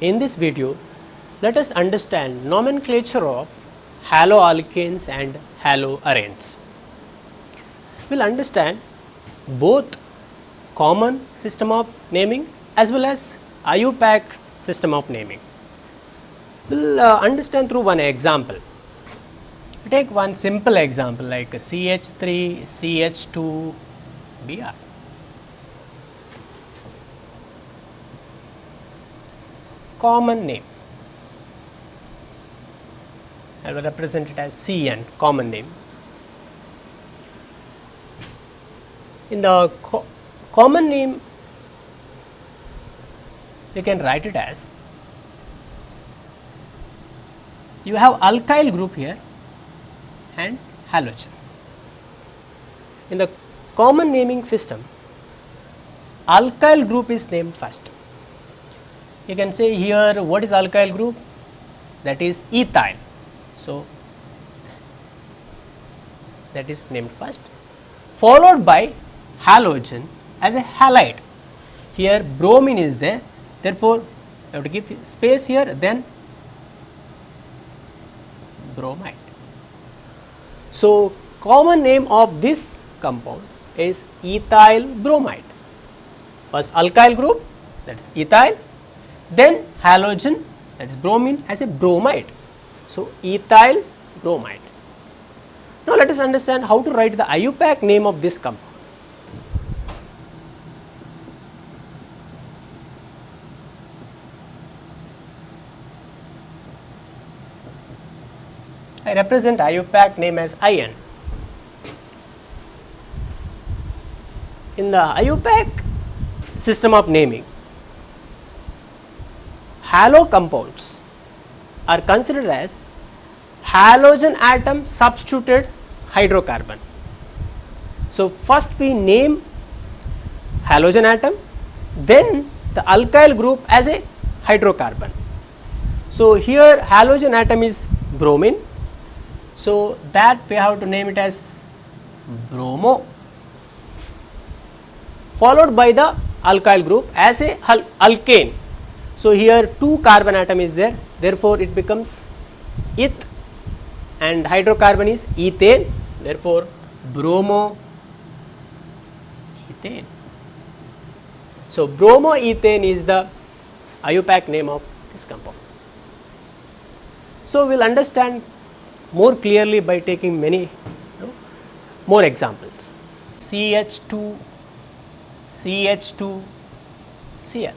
In this video, let us understand nomenclature of haloalkanes and haloarenes. We will understand both common system of naming as well as IUPAC system of naming. We will understand through one example. Take one simple example like CH3, CH2, Br. Common name. I will represent it as CN, common name. In the common name, you can write it as, you have alkyl group here and halogen. In the common naming system, alkyl group is named first. You can say here what is alkyl group? That is ethyl. So, that is named first, followed by halogen as a halide. Here bromine is there, therefore, you have to give space here, then bromide. So, common name of this compound is ethyl bromide. First alkyl group, that is ethyl, then halogen, that is bromine as a bromide. So, ethyl bromide. Now, let us understand how to write the IUPAC name of this compound. I represent IUPAC name as IN. In the IUPAC system of naming, halo compounds are considered as halogen atom substituted hydrocarbon. So, first we name halogen atom, then the alkyl group as a hydrocarbon. So, here halogen atom is bromine. So, that we have to name it as bromo, followed by the alkyl group as a alkane. So, here 2 carbon atom is there, therefore, it becomes eth and hydrocarbon is ethane, therefore, bromo ethane. So, bromo ethane is the IUPAC name of this compound. So, we will understand more clearly by taking many more examples. CH2, CH2, Cl.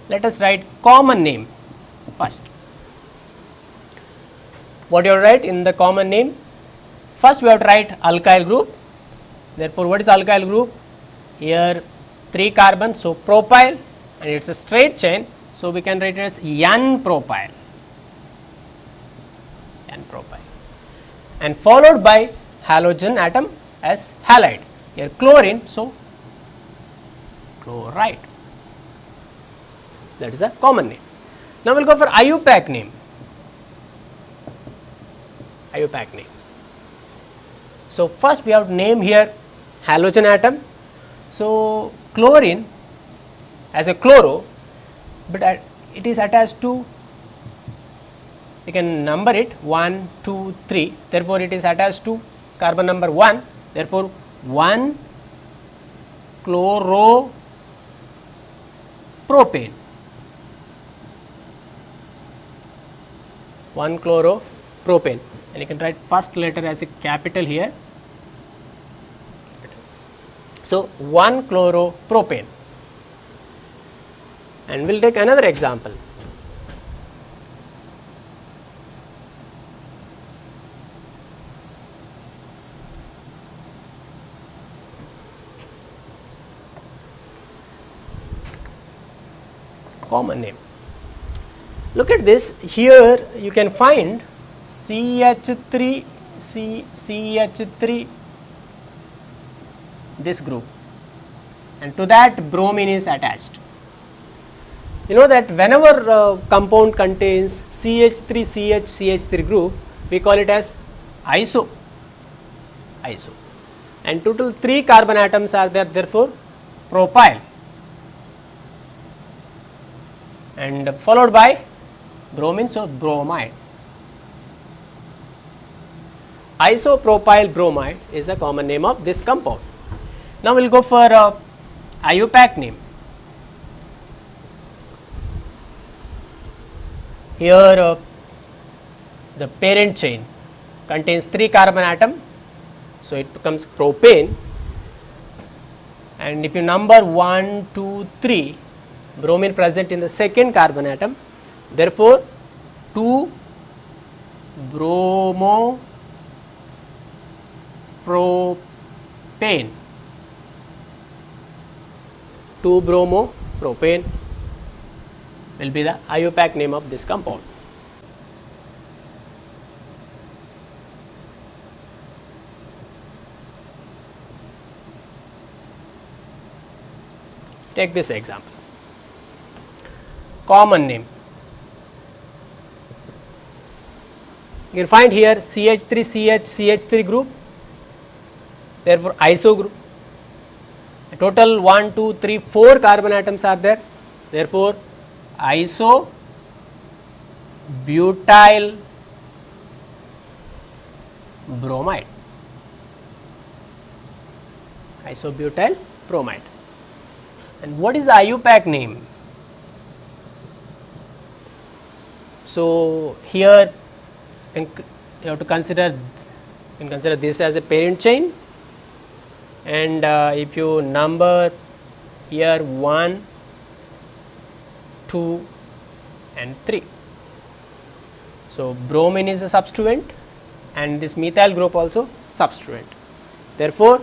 Let us write common name first. What you write in the common name? First we have to write alkyl group. Therefore, what is alkyl group? Here 3 carbon, so propyl, and it is a straight chain. So, we can write it as N-propyl. N-propyl, and followed by halogen atom as halide. Here chlorine, so chloride. That is a common name. Now, we will go for IUPAC name. IUPAC name. So, first we have to name here halogen atom. So, chlorine as a chloro, but it is attached to, you can number it 1, 2, 3, therefore, it is attached to carbon number 1, therefore, 1 chloropropane. 1 chloropropane, and you can write first letter as a capital here. So, 1 chloropropane, and we will take another example. Common name. Look at this, here you can find CH3, CH3, this group, and to that bromine is attached. You know that whenever compound contains CH3, CH, CH3 group, we call it as iso, and total 3 carbon atoms are there, therefore propyl. and followed by bromine, so bromide. Isopropyl bromide is the common name of this compound. Now we will go for IUPAC name. Here the parent chain contains 3 carbon atom, so it becomes propane, and if you number 1, 2, 3, bromine present in the second carbon atom, therefore 2 bromo propane, 2 bromo propane will be the IUPAC name of this compound. Take this example. Common name. You can find here CH3CH3 group, therefore iso group. A total 1, 2, 3, 4 carbon atoms are there, therefore iso butyl bromide. Isobutyl bromide. And what is the IUPAC name? So here you have to consider this as a parent chain, and if you number here 1, 2 and 3. So bromine is a substituent and this methyl group also substituent. Therefore,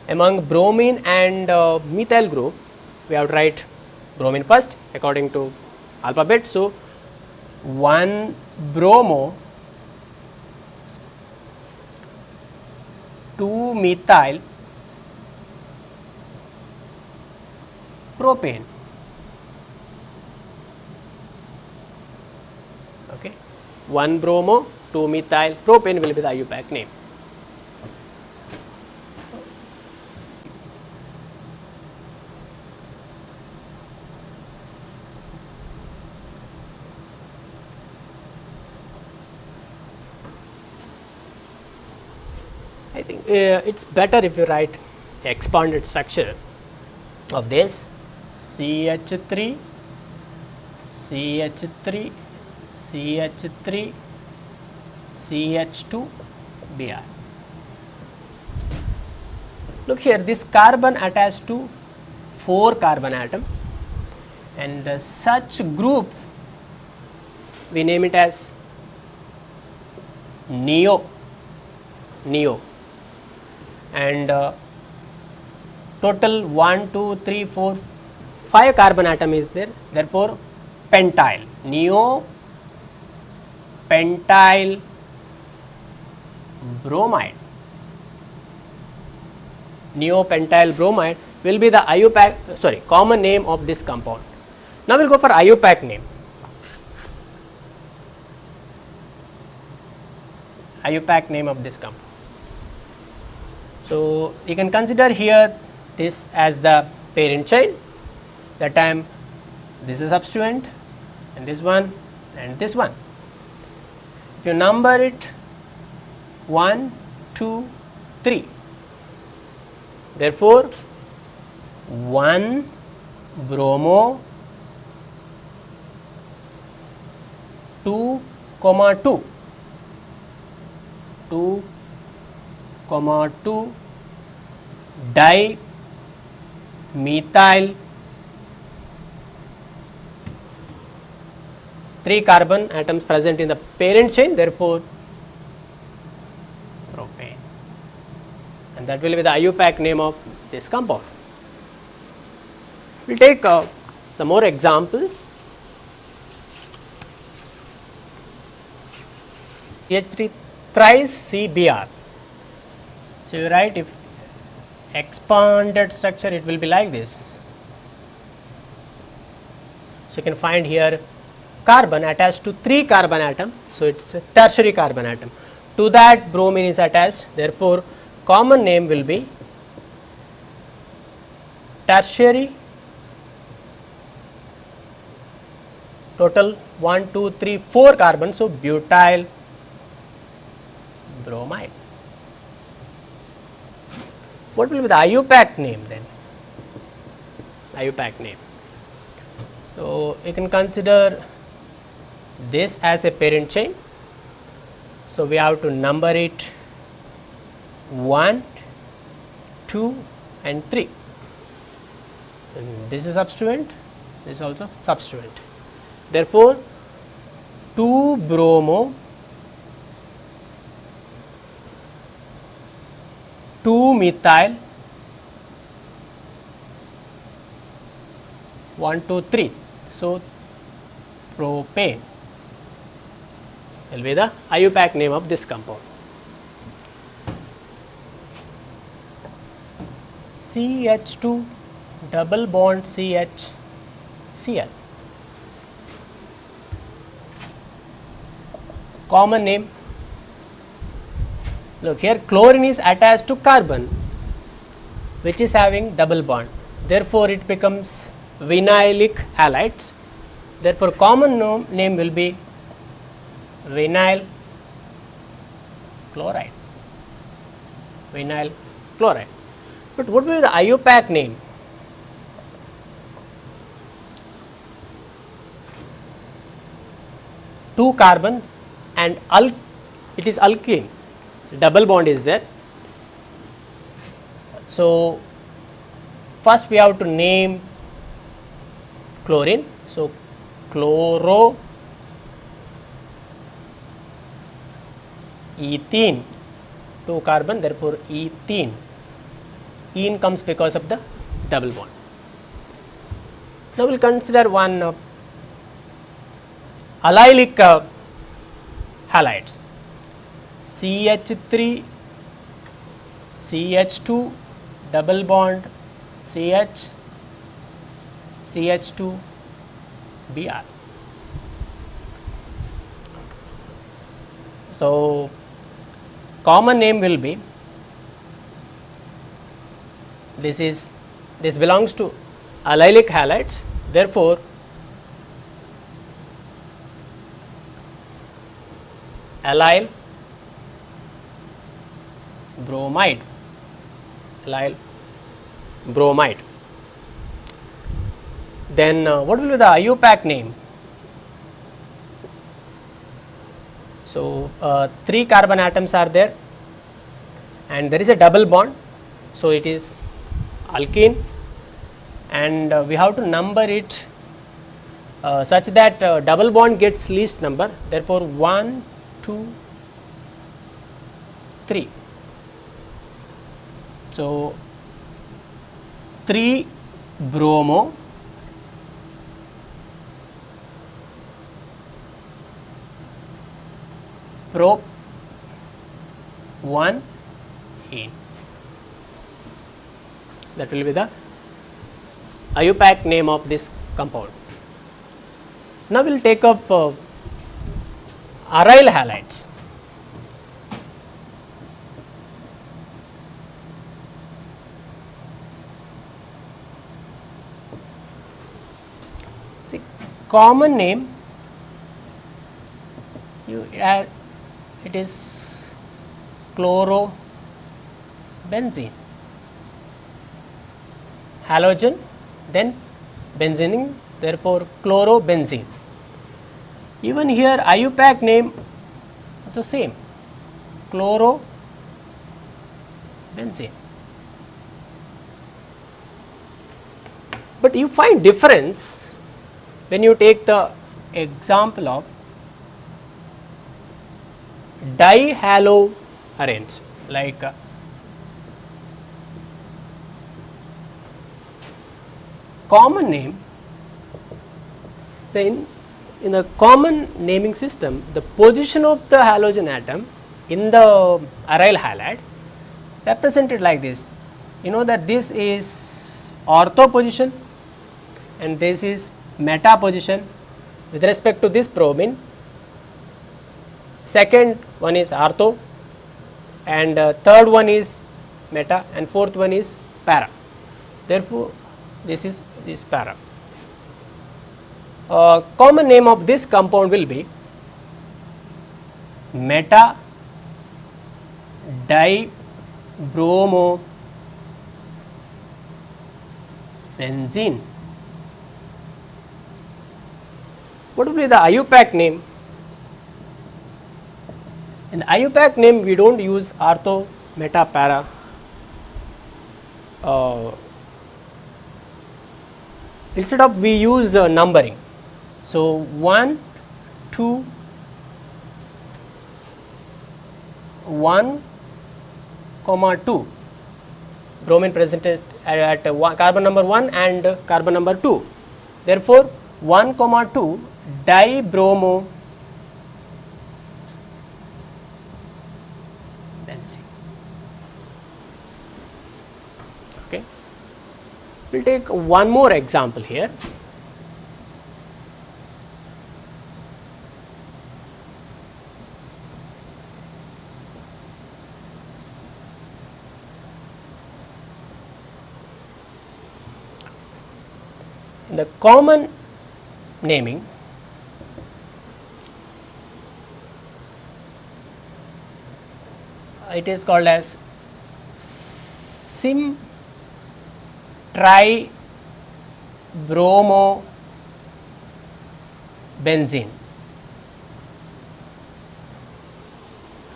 among bromine and methyl group, we have to write bromine first according to alphabet. So 1 bromo, 2 methyl propane. Okay, 1 bromo, 2 methyl propane will be the IUPAC name. I think it's better if you write expanded structure of this CH3, CH3, CH3, CH2, Br. Look here, this carbon attached to 4 carbon atom, and such group we name it as neo, and total 1, 2, 3, 4, 5 carbon atom is there, therefore pentyl, neo pentyl bromide. Neopentyl bromide will be the IUPAC, common name of this compound. Now we will go for IUPAC name. IUPAC name of this compound. So you can consider here this as the parent chain, that time this is substituent and this one and this one. If you number it 1, 2, 3, therefore 1 bromo 2, 2, 2, 2 dimethyl 3 carbon atoms present in the parent chain, therefore propane, and that will be the IUPAC name of this compound. We will take some more examples. CH3 thrice CBr. So you write, if expanded structure, it will be like this. So you can find here carbon attached to 3 carbon atom, so it is a tertiary carbon atom. To that bromine is attached, therefore common name will be tertiary total 1, 2, 3, 4 carbons, so butyl bromide. What will be the IUPAC name then? IUPAC name. So you can consider this as a parent chain. So we have to number it 1, 2 and 3. And this is substituent, this is also substituent. Therefore, 2 bromo, 2 methyl, 1, 2, 3. So propane will be the IUPAC name of this compound. CH2 double bond CHCl. Common name. Look here, chlorine is attached to carbon which is having double bond. Therefore, it becomes vinylic halides. Therefore, common name will be vinyl chloride. Vinyl chloride. But what will be the IUPAC name? Two carbons and it is alkene, double bond is there. So first we have to name chlorine. So chloro ethene, 2 carbon, therefore ethene. Ene comes because of the double bond. Now we will consider one allylic halides. CH3, CH2, double bond, CH, CH2, Br. So common name will be, this belongs to allylic halides, therefore allyl bromide, allyl bromide. Then what will be the IUPAC name? So 3 carbon atoms are there and there is a double bond, so it is alkene, and we have to number it such that double bond gets least number. Therefore 1, 2, 3. So 3 bromo, prop 1 ene. That will be the IUPAC name of this compound. Now we will take up aryl halides. See, common name, it is chlorobenzene. Halogen, then benzene, therefore chlorobenzene. Even here IUPAC name also same, chlorobenzene. But you find difference when you take the example of dihaloarenes, like common name. Then in the common naming system, the position of the halogen atom in the aryl halide represented like this. You know that this is ortho position and this is meta position with respect to this bromine. Second one is ortho, and third one is meta, and fourth one is para. Therefore, this is para. Common name of this compound will be meta dibromo benzene. What will be the IUPAC name? In the IUPAC name, we don't use ortho, meta, para. Instead of, we use numbering. So 1, 2, 1, 2. Bromine present at carbon number 1 and carbon number 2. Therefore, 1, 2 dibromo benzene. Okay. We will take one more example here. In the common naming, it is called as sim tribromo benzene.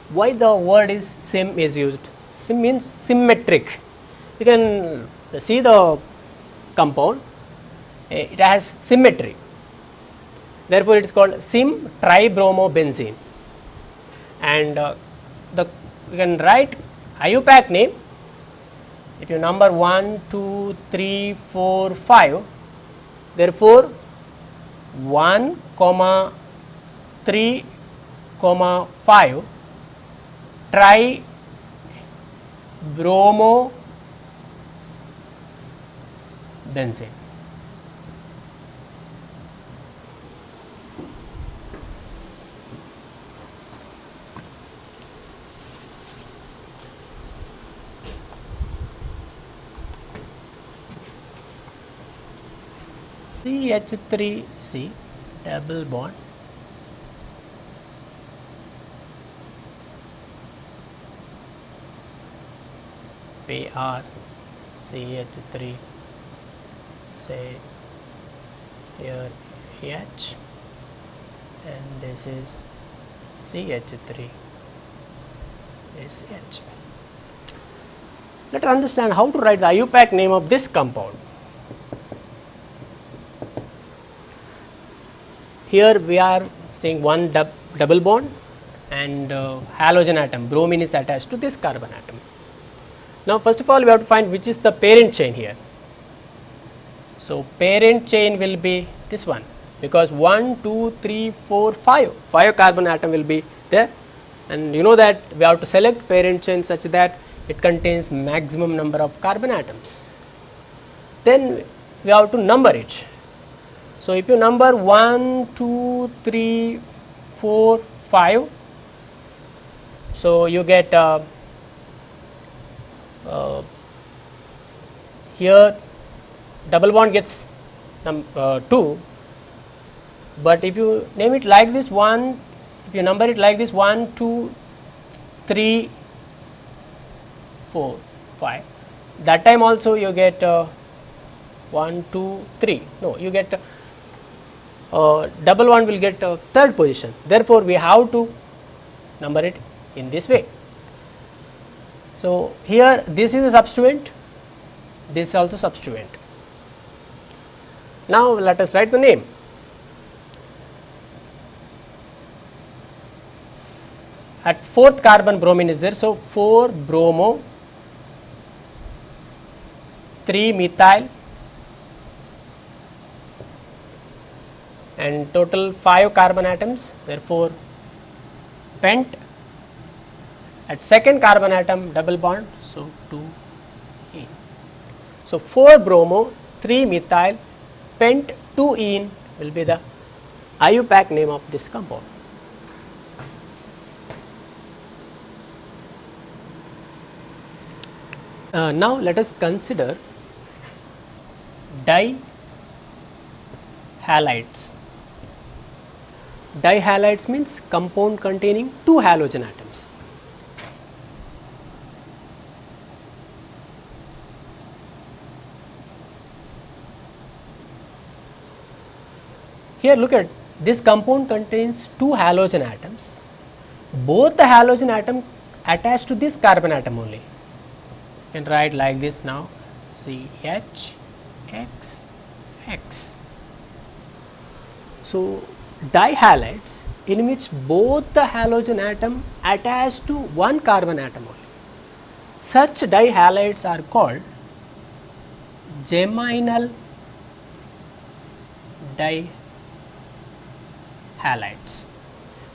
Why the word is sim is used? Sim means symmetric. You can see the compound, it has symmetry. Therefore, it is called sim tribromo benzene. And you can write IUPAC name. If you number 1, 2, 3, 4, 5, therefore 1, 3, 5 tribromo benzene. CH3C double bond PR CH3, say here H, and this is CH3, this H. Let us understand how to write the IUPAC name of this compound. Here we are saying one double bond and halogen atom, bromine is attached to this carbon atom. Now first of all we have to find which is the parent chain here. So parent chain will be this one, because 1, 2, 3, 4, 5 carbon atom will be there, and you know that we have to select parent chain such that it contains maximum number of carbon atoms. Then we have to number it. So if you number 1, 2, 3, 4, 5, so you get here double bond gets 2, but if you name it like this, if you number it like this, 1, 2, 3, 4, 5, that time also you get 1, 2, 3, no, you get double bond will get third position. Therefore, we have to number it in this way. So here this is a substituent, this is also substituent. Now let us write the name. At fourth carbon bromine is there, so 4 bromo 3 methyl and total 5 carbon atoms, therefore pent. At second carbon atom double bond, so 2 ene. So 4 bromo 3 methyl pent 2 ene will be the IUPAC name of this compound. Now let us consider dihalides. Dihalides means compound containing two halogen atoms. Here look at this compound contains two halogen atoms. Both the halogen atom attached to this carbon atom only. You can write like this now, CH, X, X. So, dihalides in which both the halogen atom attached to one carbon atom only. Such dihalides are called geminal dihalides,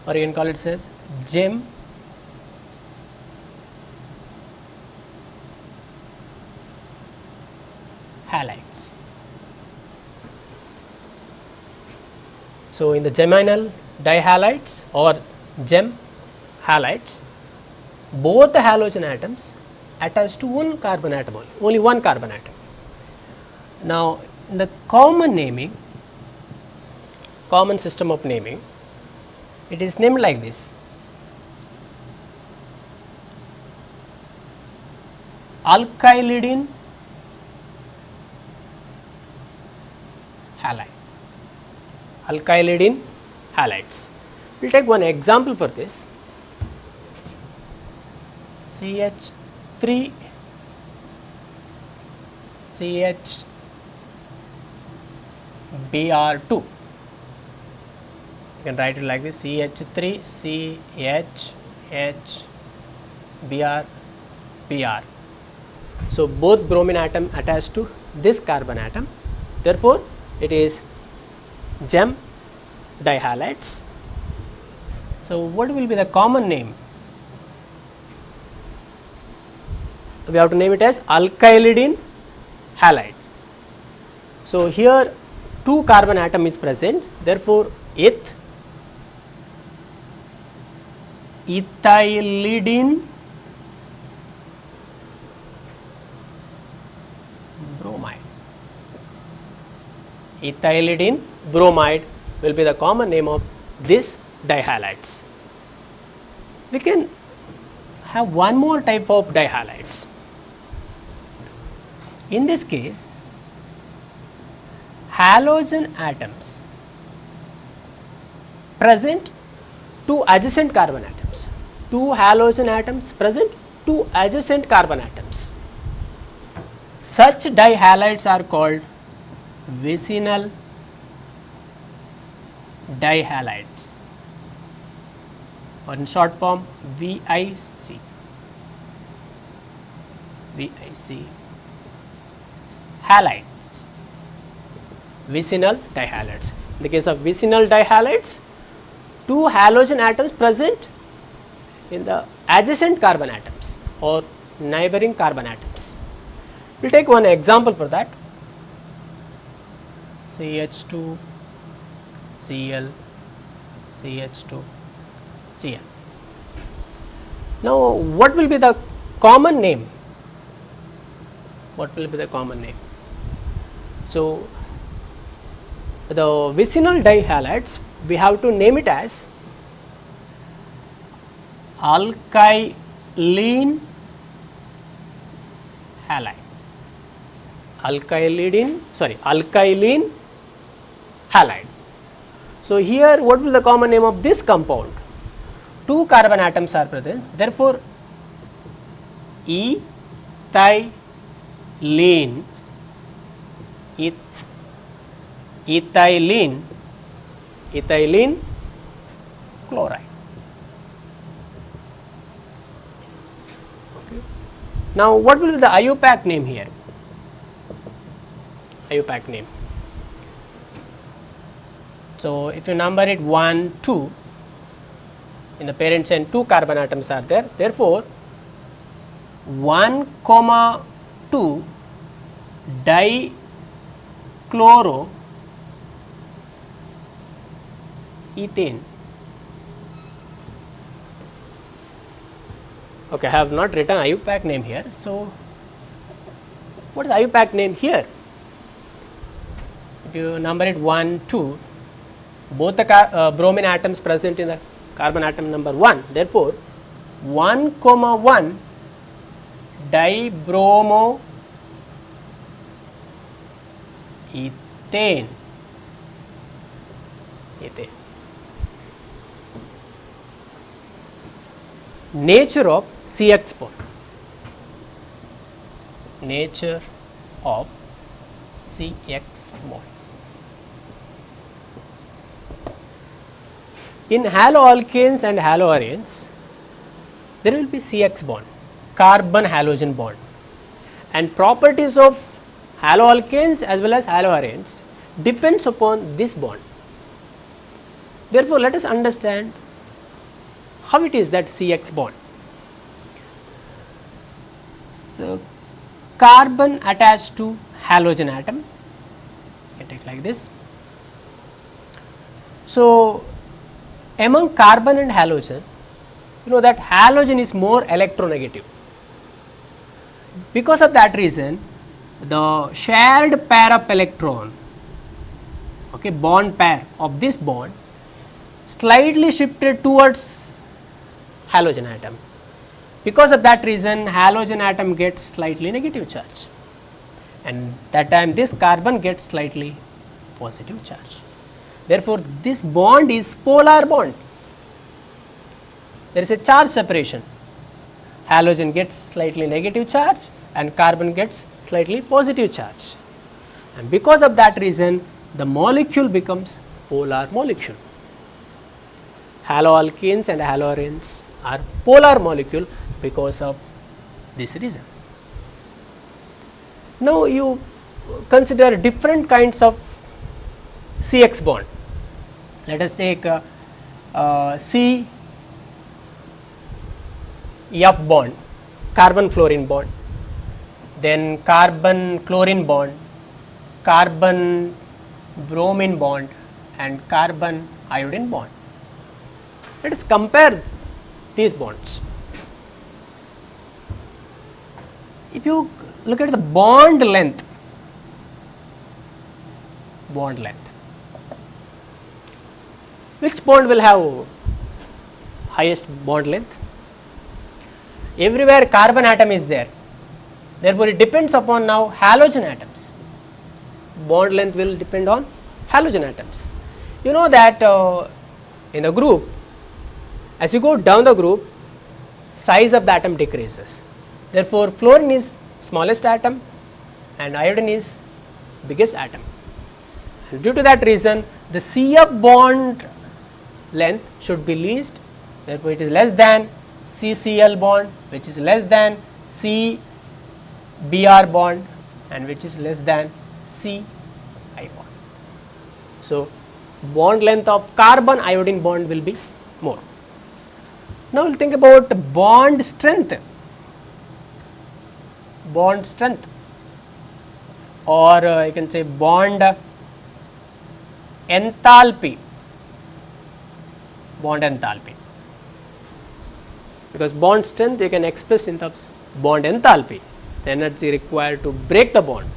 or you can call it as gem halides. So, in the geminal dihalides or gem halides, both the halogen atoms attached to one carbon atom only one carbon atom. Now, in the common naming, common system of naming, it is named like this: alkylidine halide. Alkylidine halides. We will take one example for this. CH3 CH Br2. You can write it like this: CH3 CH H Br Br. So, both bromine atom attached to this carbon atom, therefore, it is gem dihalides. So, what will be the common name? We have to name it as alkylidine halide. So, here two carbon atom is present, therefore, ethylidine bromide. Ethylidine bromide will be the common name of this dihalides. We can have one more type of dihalides. In this case, halogen atoms present two adjacent carbon atoms. Two halogen atoms present two adjacent carbon atoms. Such dihalides are called vicinal dihalides, or in short form VIC. VIC halides, vicinal dihalides. In the case of vicinal dihalides, two halogen atoms present in the adjacent carbon atoms or neighboring carbon atoms. We will take one example for that: CH2 Cl CH2 Cl. Now, what will be the common name? What will be the common name? So, the vicinal dihalides, we have to name it as alkylene halide. Alkylene halide. So, here what will be the common name of this compound? Two carbon atoms are present, therefore, ethylene chloride. Okay. Now, what will be the IUPAC name here? IUPAC name. So, if you number it 1, 2, in the parent chain two carbon atoms are there, therefore, 1, 2 dichloro ethane. Okay, I have not written IUPAC name here. So, what is IUPAC name here? If you number it 1, 2, both the bromine atoms present in the carbon atom number 1. Therefore, 1, 1 dibromo ethane. Nature of CX bond. Nature of CX bond. In haloalkanes and haloarenes, there will be CX bond, carbon halogen bond, and properties of haloalkanes as well as haloarenes depends upon this bond. Therefore, let us understand how it is that CX bond. So, carbon attached to halogen atom, you can take like this. So, among carbon and halogen, you know that halogen is more electronegative. Because of that reason, the shared pair of electron, okay, bond pair of this bond slightly shifted towards halogen atom. Because of that reason, halogen atom gets slightly negative charge, and that time this carbon gets slightly positive charge. Therefore, this bond is polar bond. There is a charge separation. Halogen gets slightly negative charge and carbon gets slightly positive charge, and because of that reason the molecule becomes polar molecule. Haloalkanes and haloarenes are polar molecule because of this reason. Now, you consider different kinds of CX bond. Let us take CF bond, carbon fluorine bond, then carbon chlorine bond, carbon bromine bond, and carbon iodine bond. Let us compare these bonds. If you look at the bond length, which bond will have highest bond length? Everywhere carbon atom is there, therefore it depends upon now halogen atoms. Bond length will depend on halogen atoms. You know that in a group, as you go down the group, size of the atom decreases. Therefore, fluorine is smallest atom and iodine is biggest atom. And due to that reason, the CF bond length should be least. Therefore, it is less than CCl bond, which is less than CBr bond, and which is less than CI bond. So, bond length of carbon iodine bond will be more. Now, we will think about bond strength. Bond strength, or you can say bond enthalpy. Bond enthalpy, because bond strength you can express in terms of bond enthalpy, the energy required to break the bond.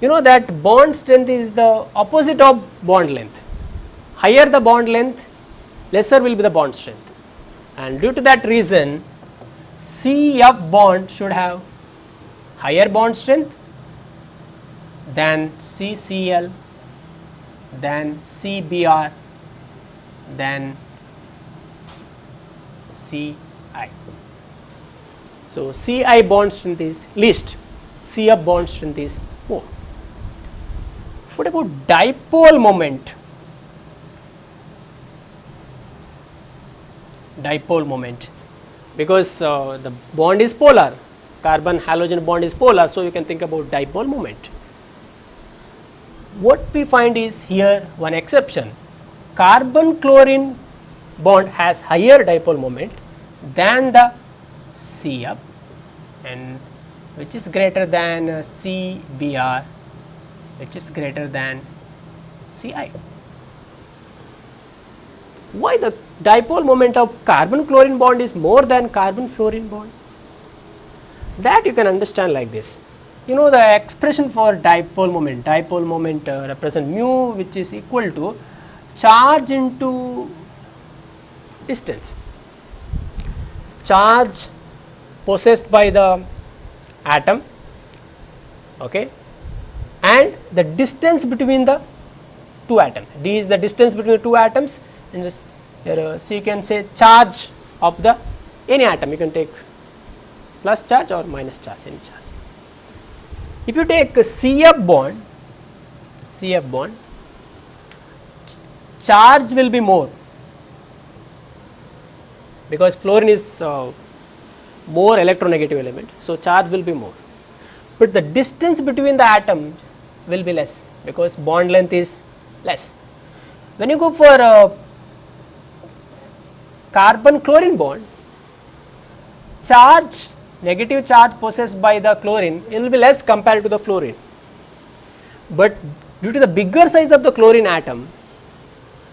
You know that bond strength is the opposite of bond length. Higher the bond length, lesser will be the bond strength, and due to that reason CF bond should have higher bond strength than CCl, than CBr, than CI. So, CI bond strength is least, CF bond strength is more. What about dipole moment? Dipole moment, because the bond is polar, carbon halogen bond is polar, so you can think about dipole moment. What we find is here one exception. Carbon chlorine bond has higher dipole moment than the CF, and which is greater than CBr, which is greater than CI. Why the dipole moment of carbon chlorine bond is more than carbon fluorine bond? That you can understand like this. You know the expression for dipole moment represent mu, which is equal to charge into distance. Charge possessed by the atom, okay, and the distance between the two atoms. D is the distance between the two atoms, and this here, so you can say charge of the any atom. You can take plus charge or minus charge, any charge. If you take a CF bond, charge will be more because fluorine is more electronegative element, so charge will be more, but the distance between the atoms will be less because bond length is less. When you go for a carbon chlorine bond, charge, negative charge possessed by the chlorine, it will be less compared to the fluorine, but due to the bigger size of the chlorine atom,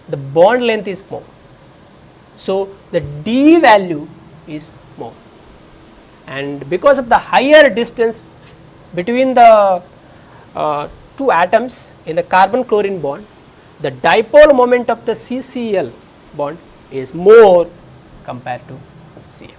the bond length is more, so the D value is more, and because of the higher distance between the two atoms in the carbon chlorine bond, the dipole moment of the CCl bond is more compared to CF.